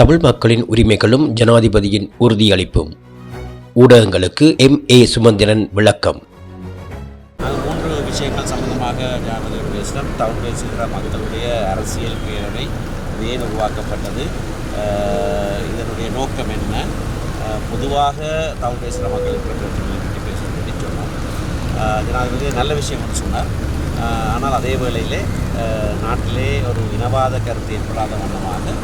தமிழ் மக்களின் உரிமைகளும் ஜனாதிபதியின் உறுதியளிப்பும். ஊடகங்களுக்கு M.A. சுமந்திரன் விளக்கம். மூன்று விஷயங்கள் சம்பந்தமாக ஜனாதிபதி பேசினோம். தமிழ் பேசுகிற மக்களுடைய அரசியல் பேரவை ஏன் உருவாக்கப்பட்டது, இதனுடைய நோக்கம் என்ன, பொதுவாக தமிழ் பேசுகிற மக்களுக்கு பிரச்சனைகளை பற்றி பேசணும் சொல்லி சொன்னோம். ஜனாதிபதி நல்ல விஷயம் என்று சொன்னார். ஆனால் அதே வேளையிலே நாட்டிலே ஒரு இனவாத கருத்து ஏற்படாத வண்ணமாக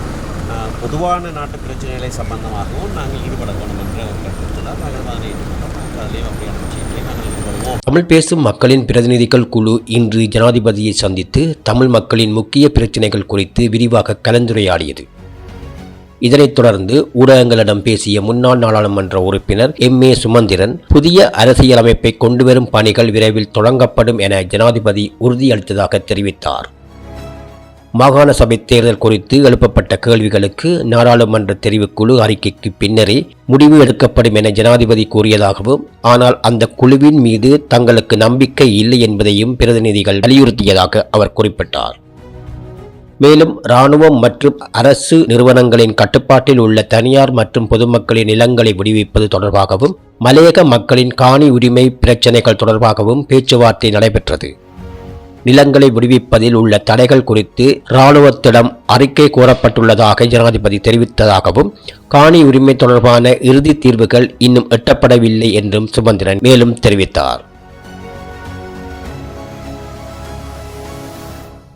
பொதுவான நாட்டு பிரச்சனைகளை சம்பந்தமாகவும் நாங்கள் ஈடுபட வேண்டும் என்ற ஒரு கருத்து தான் நாங்கள் அதனை ஏற்றுக்கொண்டோம். அதிலேயும் அப்படியான விஷயங்களை நாங்கள் ஈடுபடுவோம். தமிழ் பேசும் மக்களின் பிரதிநிதிகள் குழு இன்று ஜனாதிபதியை சந்தித்து தமிழ் மக்களின் முக்கிய பிரச்சினைகள் குறித்து விரிவாக கலந்துரையாடியது. இதனைத் தொடர்ந்து ஊடகங்களிடம் பேசிய முன்னாள் நாடாளுமன்ற உறுப்பினர் M.A. சுமந்திரன், புதிய அரசியலமைப்பை கொண்டுவரும் பணிகள் விரைவில் தொடங்கப்படும் என ஜனாதிபதி உறுதியளித்ததாக தெரிவித்தார். மாகாண சபை தேர்தல் குறித்து எழுப்பப்பட்ட கேள்விகளுக்கு நாடாளுமன்ற தெரிவுக்குழு அறிக்கைக்கு பின்னரே முடிவு எடுக்கப்படும் என ஜனாதிபதி கூறியதாகவும், ஆனால் அந்த குழுவின் மீது தங்களுக்கு நம்பிக்கை இல்லை என்பதையும் பிரதிநிதிகள் வலியுறுத்தியதாக அவர் குறிப்பிட்டார். மேலும் இராணுவம் மற்றும் அரசு நிறுவனங்களின் கட்டுப்பாட்டில் உள்ள தனியார் மற்றும் பொதுமக்களின் நிலங்களை விடுவிப்பது தொடர்பாகவும் மலையக மக்களின் காணி உரிமை பிரச்சினைகள் தொடர்பாகவும் பேச்சுவார்த்தை நடைபெற்றது. நிலங்களை விடுவிப்பதில் உள்ள தடைகள் குறித்து இராணுவத்திடம் அறிக்கை கோரப்பட்டுள்ளதாக ஜனாதிபதி தெரிவித்ததாகவும், காணி உரிமை தொடர்பான இறுதி தீர்வுகள் இன்னும் எட்டப்படவில்லை என்றும் சுமந்திரன் மேலும் தெரிவித்தார்.